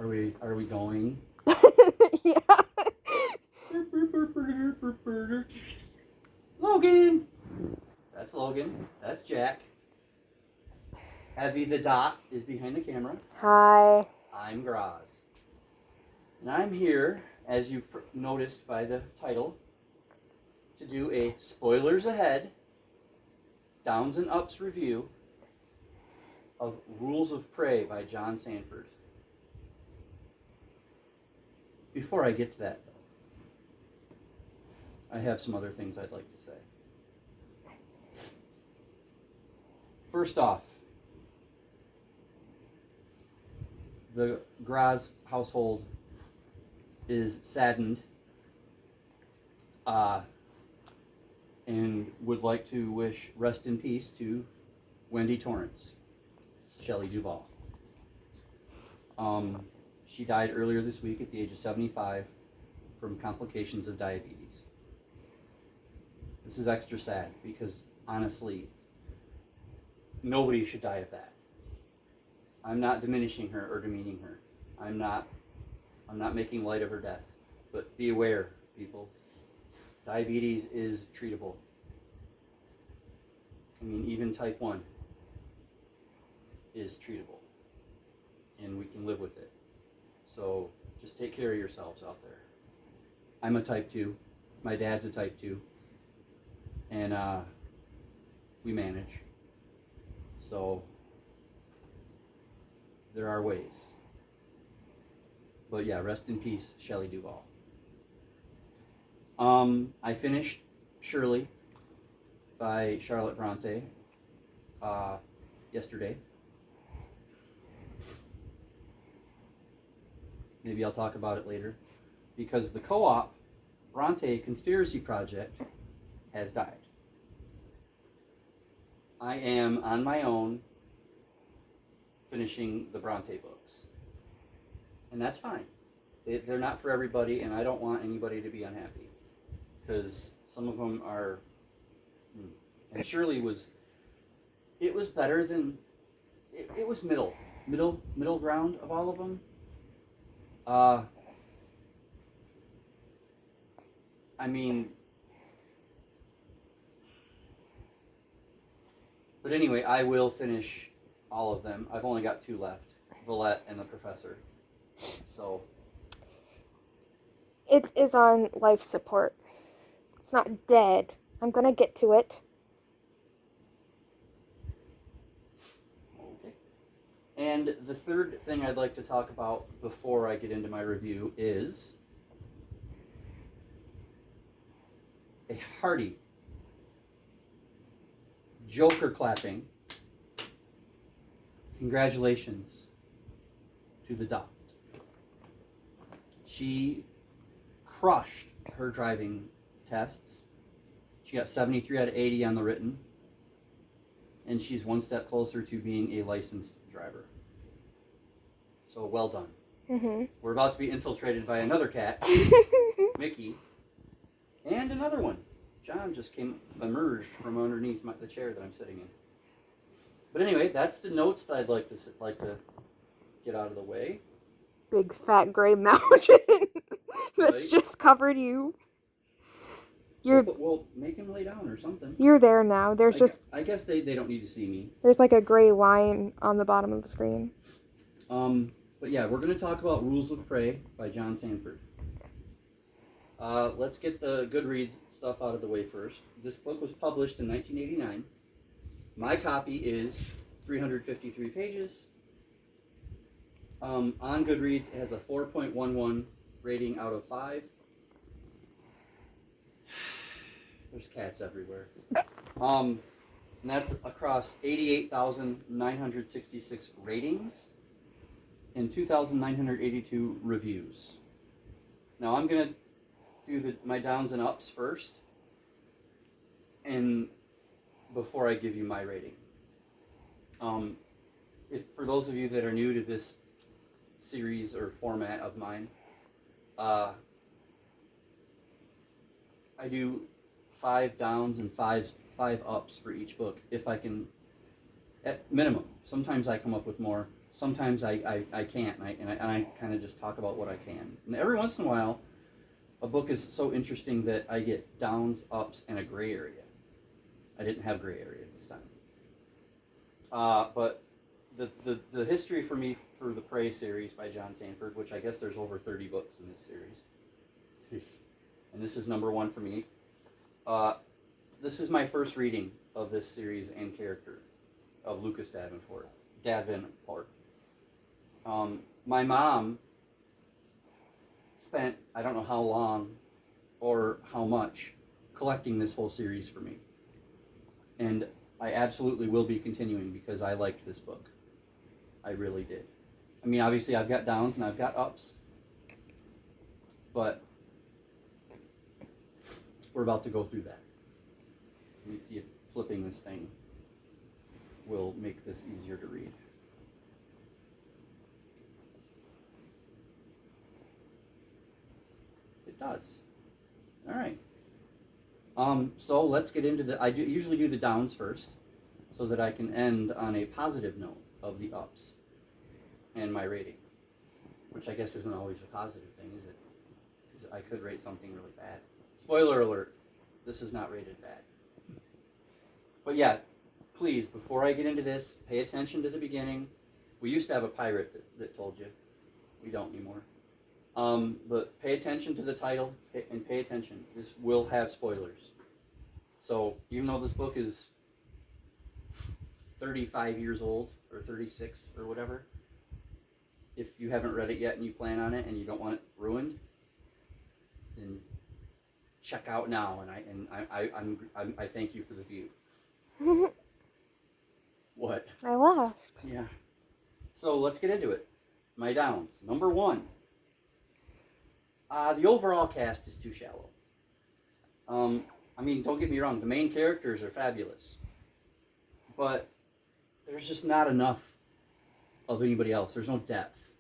Are we going? Yeah. Logan. That's Logan. That's Jack. Evie the Dot is behind the camera. Hi. I'm Graz. And I'm here, as you've noticed by the title, to do a spoilers ahead, downs and ups review of Rules of Prey by John Sandford. Before I get to that, though, I have some other things I'd like to say. First off, the Graz household is saddened and would like to wish rest in peace to Wendy Torrance, Shelley Duvall. She died earlier this week at the age of 75 from complications of diabetes. This is extra sad because, honestly, nobody should die of that. I'm not diminishing her or demeaning her. I'm not making light of her death. But be aware, people. Diabetes is treatable. I mean, even type 1 is treatable. And we can live with it. So just take care of yourselves out there. I'm a type 2. My dad's a type 2. And we manage. So there are ways. But yeah, rest in peace, Shelley Duvall. I finished Shirley by Charlotte Bronte yesterday. Maybe I'll talk about it later. Because the co-op Bronte Conspiracy Project has died. I am on my own finishing the Bronte books. And that's fine. They're not for everybody, and I don't want anybody to be unhappy. Because some of them are... And Shirley was... It was better than... It was middle ground of all of them. I mean... But anyway, I will finish all of them. I've only got 2 left. Valette and the Professor. So... It is on life support. It's not dead. I'm gonna get to it. Okay. And the third thing I'd like to talk about before I get into my review is a hearty Joker clapping. Congratulations to the Dot. She crushed her driving tests. She got 73 out of 80 on the written. And she's one step closer to being a licensed driver. So well done. Mm-hmm. We're about to be infiltrated by another cat, Mickey, and another one. John just emerged from underneath the chair that I'm sitting in. But anyway, that's the notes that I'd like to get out of the way. Big fat gray mountain that Right. just covered you. Well, make him lay down or something. You're there now. I guess they don't need to see me. There's like a gray line on the bottom of the screen. But yeah, we're going to talk about Rules of Prey by John Sandford. Let's get the Goodreads stuff out of the way first. This book was published in 1989. My copy is 353 pages. On Goodreads, it has a 4.11 rating out of 5. There's cats everywhere. And that's across 88,966 ratings and 2,982 reviews. Now I'm going to do my downs and ups first, and before I give you my rating. If for those of you that are new to this series or format of mine, I do 5 downs and 5 ups for each book, if I can, at minimum. Sometimes I come up with more. sometimes I can't, and I kind of just talk about what I can. And every once in a while, a book is so interesting that I get downs, ups, and a gray area. I didn't have gray area this time. But the history for me for the Prey series by John Sandford, which I guess there's over 30 books in this series, and this is number 1 for me. This is my first reading of this series and character of Lucas Davenport. My mom spent, I don't know how long or how much, collecting this whole series for me. And I absolutely will be continuing because I liked this book. I really did. I mean, obviously I've got downs and I've got ups, but we're about to go through that. Let me see if flipping this thing will make this easier to read. It does. All right. So let's get into the. I usually do the downs first, so that I can end on a positive note of the ups, and my rating, which I guess isn't always a positive thing, is it? Because I could rate something really bad. Spoiler alert: this is not rated bad. But yeah, please, before I get into this, pay attention to the beginning. We used to have a pirate that told you. We don't anymore. But pay attention to the title and pay attention. This will have spoilers. So even though this book is 35 years old or 36 or whatever, if you haven't read it yet and you plan on it and you don't want it ruined, then check out now. And I thank you for the view. What? I laughed. Yeah. So let's get into it. My downs. Number 1. The overall cast is too shallow. I mean, don't get me wrong, the main characters are fabulous. But there's just not enough of anybody else. There's no depth.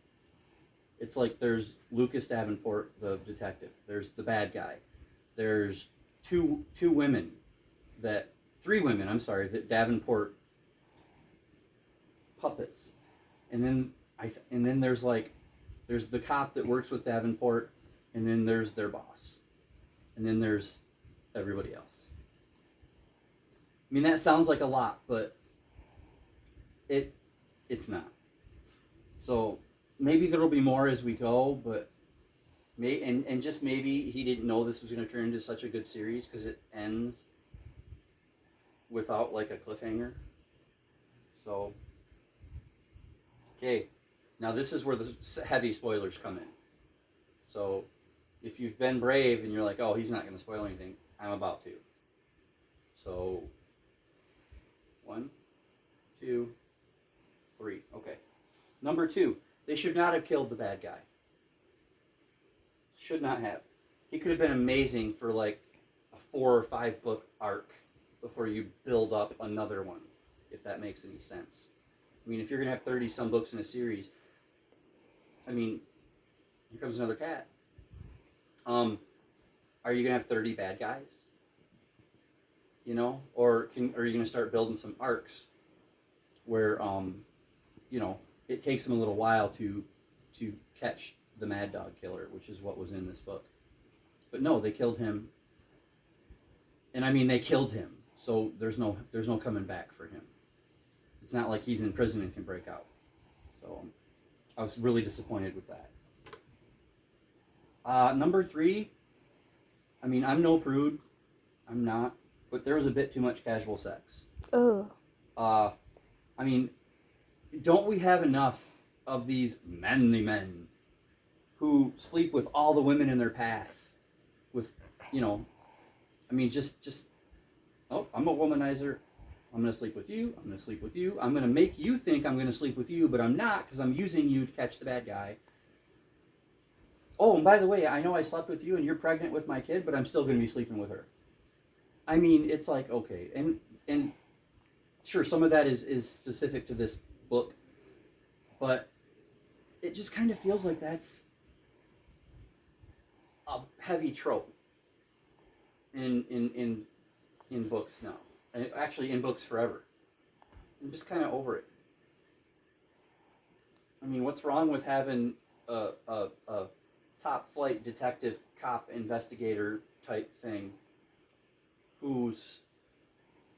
It's like there's Lucas Davenport, the detective. There's the bad guy. There's three women that Davenport puppets. And then there's the cop that works with Davenport, and then there's their boss. And then there's everybody else. I mean, that sounds like a lot, but it's not. So maybe there'll be more as we go, but just maybe he didn't know this was going to turn into such a good series because it ends without like a cliffhanger. So, okay, now this is where the heavy spoilers come in. So if you've been brave and you're like, oh, he's not going to spoil anything, I'm about to. So, 1, 2, 3. Okay. Number 2, they should not have killed the bad guy. Should not have. He could have been amazing for like a 4 or 5 book arc before you build up another one, if that makes any sense. I mean, if you're going to have 30 some books in a series, I mean, here comes another cat. Are you going to have 30 bad guys? You know? Or are you going to start building some arcs where, it takes them a little while to catch the Mad Dog Killer, which is what was in this book. But no, they killed him. And I mean, they killed him. So there's no coming back for him. It's not like he's in prison and can break out. So I was really disappointed with that. Number 3, I mean, I'm no prude. I'm not. But there was a bit too much casual sex. Oh. I mean, don't we have enough of these manly men who sleep with all the women in their path? With, I mean, just oh, I'm a womanizer. I'm going to sleep with you. I'm going to sleep with you. I'm going to make you think I'm going to sleep with you, but I'm not because I'm using you to catch the bad guy. Oh, and by the way, I know I slept with you and you're pregnant with my kid, but I'm still going to be sleeping with her. I mean, it's like, okay. And sure, some of that is specific to this book, but it just kind of feels like that's a heavy trope in books now. And actually in books forever. I'm just kind of over it. I mean, what's wrong with having a top flight detective, cop, investigator type thing who's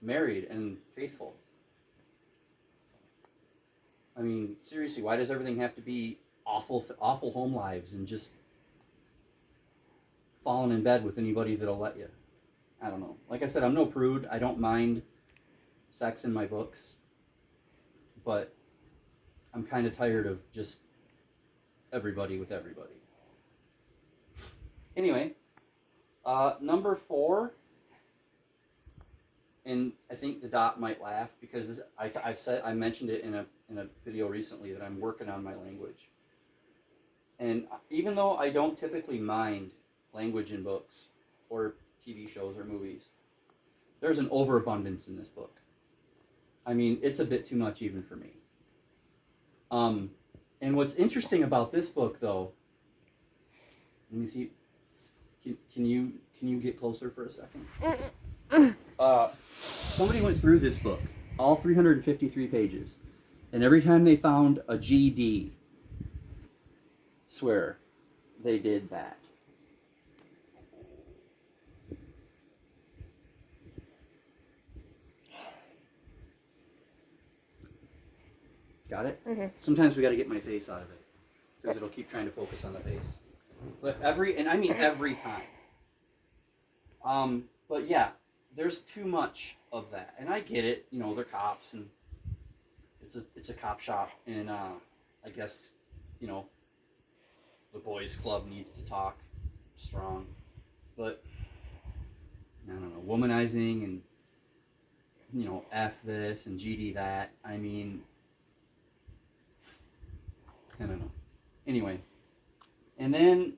married and faithful? I mean, seriously, why does everything have to be awful home lives and just falling in bed with anybody that'll let you? I don't know. Like I said, I'm no prude. I don't mind sex in my books, but I'm kind of tired of just everybody with everybody. Anyway, number 4, and I think the dot might laugh because I mentioned it in a video recently that I'm working on my language. And even though I don't typically mind language in books or TV shows or movies, there's an overabundance in this book. I mean, it's a bit too much even for me. And what's interesting about this book, though, let me see. Can you get closer for a second? Somebody went through this book, all 353 pages, and every time they found a GD, swear, they did that. Got it? Mm-hmm. Sometimes we got to get my face out of it because it'll keep trying to focus on the face. But every time. But yeah, there's too much of that, and I get it. You know, they're cops, and it's a cop shop, and I guess, you know, the boys' club needs to talk strong, but I don't know, womanizing and, you know, F this and GD that. I mean, I don't know. Anyway, and then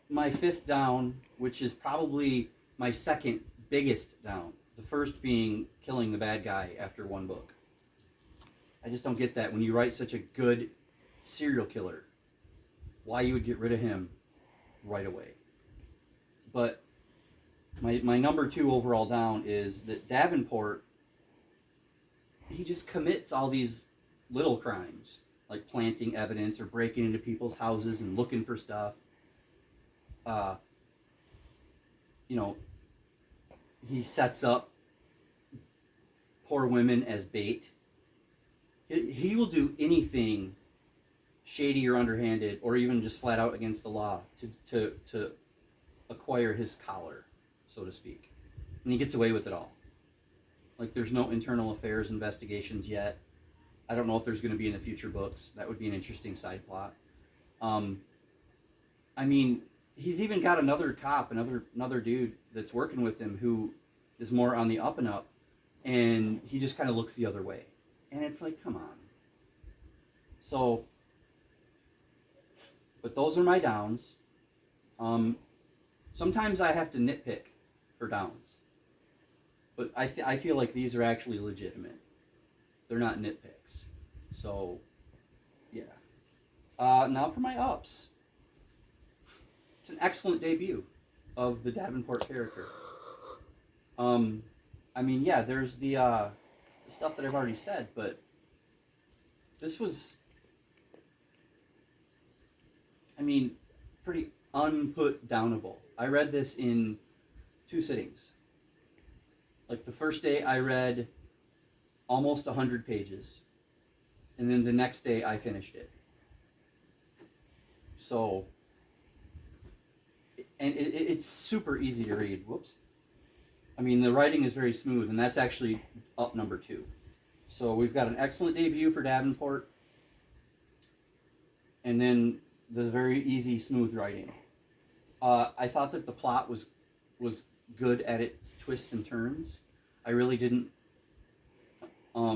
my 5th down, which is probably my second biggest down. The first being killing the bad guy after one book. I just don't get that when you write such a good serial killer, why you would get rid of him right away. But my number 2 overall down is that Davenport, he just commits all these little crimes, like planting evidence or breaking into people's houses and looking for stuff. You know, he sets up poor women as bait. He will do anything shady or underhanded or even just flat out against the law to acquire his collar, so to speak. And he gets away with it all. Like, there's no internal affairs investigations yet. I don't know if there's going to be in the future books. That would be an interesting side plot. I mean, he's even got another cop, another dude that's working with him who is more on the up and up, and he just kind of looks the other way. And it's like, come on. So, but those are my downs. Sometimes I have to nitpick for downs. But I feel like these are actually legitimate. They're not nitpicks. So, yeah. Now for my ups. It's an excellent debut of the Davenport character. I mean, yeah, there's the stuff that I've already said, but this was, I mean, pretty unput-downable. I read this in 2 sittings. Like, the first day I read almost 100 pages, and then the next day I finished it. So, and it's super easy to read. Whoops. I mean, the writing is very smooth, and that's actually up number 2. So we've got an excellent debut for Davenport, and then the very easy, smooth writing. I thought that the plot was good at its twists and turns. I really didn't. I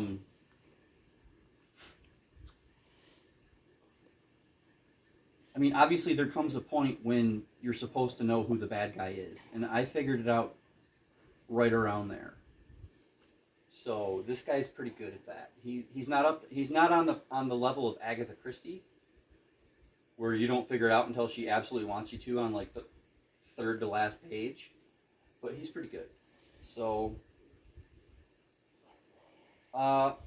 mean, obviously there comes a point when you're supposed to know who the bad guy is, and I figured it out right around there. So this guy's pretty good at that. He's not on the level of Agatha Christie, where you don't figure it out until she absolutely wants you to on like the 3rd to last page, but he's pretty good. So, but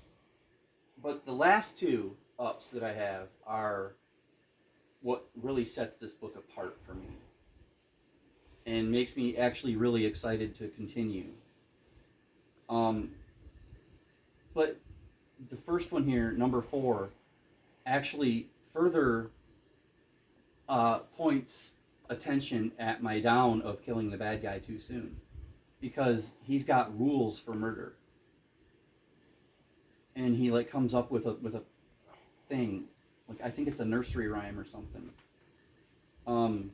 the last 2 ups that I have are what really sets this book apart for me and makes me actually really excited to continue. But the first one here, number 4, actually further points attention at my down of killing the bad guy too soon, because he's got rules for murder, and he like comes up with a thing, like I think it's a nursery rhyme or something. I'm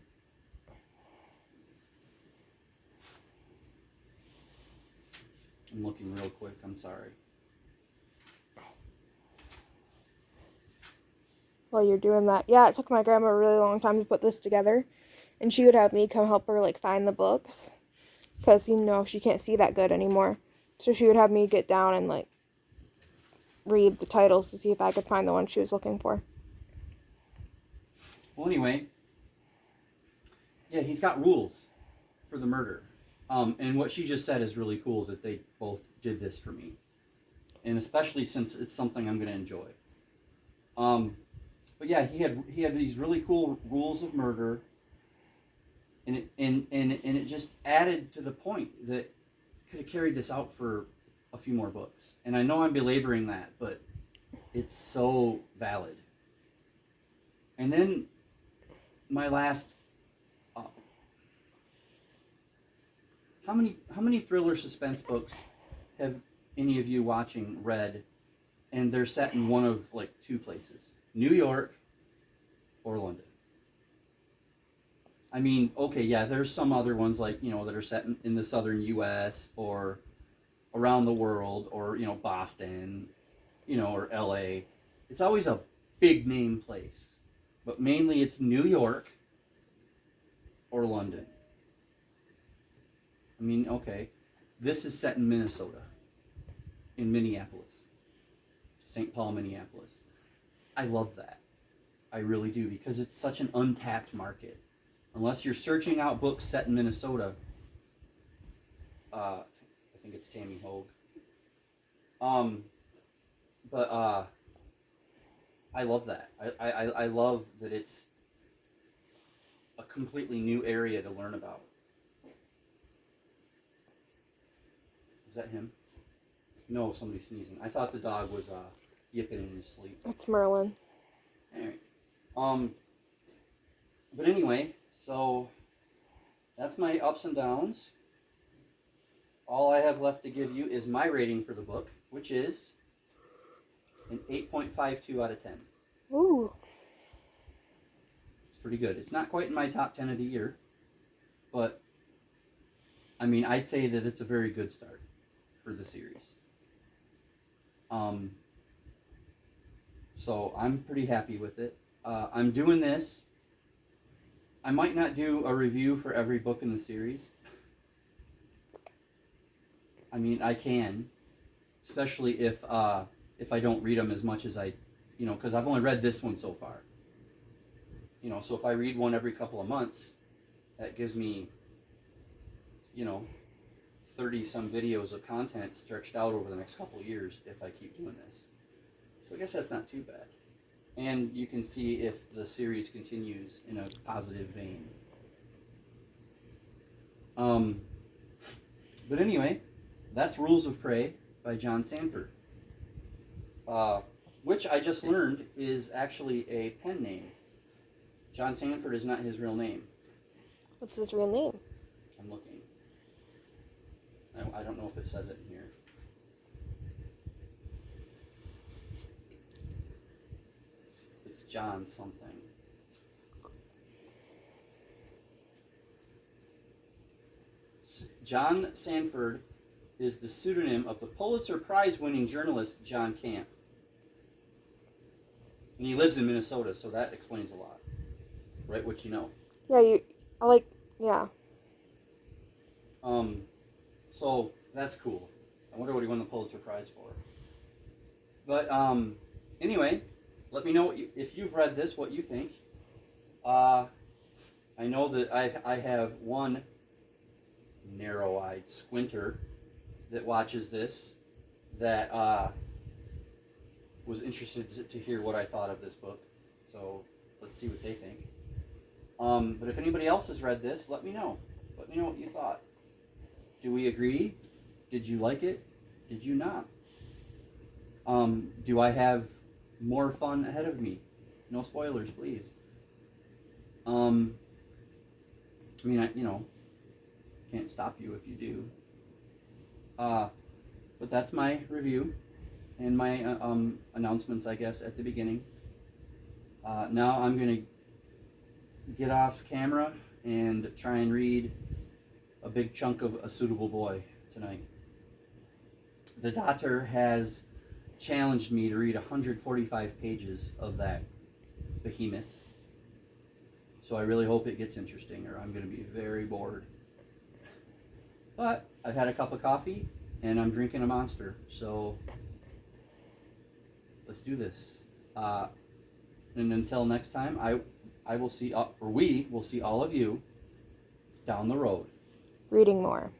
looking real quick. I'm sorry. While you're doing that, yeah, it took my grandma a really long time to put this together, and she would have me come help her like find the books, because she can't see that good anymore, so she would have me get down and like read the titles to see if I could find the one she was looking for. Well, anyway, yeah, he's got rules for the murder. And what she just said is really cool, that they both did this for me, and especially since it's something I'm going to enjoy. But yeah, he had these really cool rules of murder, and it just added to the point that could have carried this out for a few more books. And I know I'm belaboring that, but it's so valid. And then my last how many thriller suspense books have any of you watching read, and they're set in one of like 2 places, New York or London? I mean, okay, yeah, there's some other ones like, that are set in the southern US or around the world, or, Boston, or LA. It's always a big name place, but mainly it's New York or London. I mean, okay, this is set in Minnesota, in Minneapolis, St. Paul, Minneapolis. I love that. I really do, because it's such an untapped market. Unless you're searching out books set in Minnesota, I think it's Tammy Hogue. But I love that. I love that it's a completely new area to learn about. Is that him? No, somebody's sneezing. I thought the dog was yipping in his sleep. It's Merlin. Anyway, but anyway, so that's my ups and downs. All I have left to give you is my rating for the book, which is an 8.52 out of 10. Ooh. It's pretty good. It's not quite in my top 10 of the year, but I mean, I'd say that it's a very good start for the series. So I'm pretty happy with it. I'm doing this. I might not do a review for every book in the series. I mean, I can, especially if I don't read them as much as I, because I've only read this one so far. So if I read one every couple of months, that gives me, 30 some videos of content stretched out over the next couple of years if I keep doing this. So I guess that's not too bad. And you can see if the series continues in a positive vein. But anyway, that's Rules of Prey by John Sandford, which I just learned is actually a pen name. John Sandford is not his real name. What's his real name? I'm looking. I don't know if it says it in here. It's John something. John Sandford is the pseudonym of the Pulitzer Prize-winning journalist John Camp. And he lives in Minnesota, so that explains a lot. Right, what you know. Yeah. So that's cool. I wonder what he won the Pulitzer Prize for. But anyway, let me know if you've read this, what you think. I know that I have one narrow-eyed squinter that watches this that was interested to hear what I thought of this book. So let's see what they think. But if anybody else has read this, let me know. Let me know what you thought. Do we agree? Did you like it? Did you not? Do I have more fun ahead of me? No spoilers, please. I can't stop you if you do. But that's my review and my announcements, I guess, at the beginning. Now I'm going to get off camera and try and read a big chunk of A Suitable Boy tonight. The doctor has challenged me to read 145 pages of that behemoth. So I really hope it gets interesting, or I'm going to be very bored. But I've had a cup of coffee and I'm drinking a Monster, so let's do this. And until next time, I will see, or we will see all of you down the road. Reading more.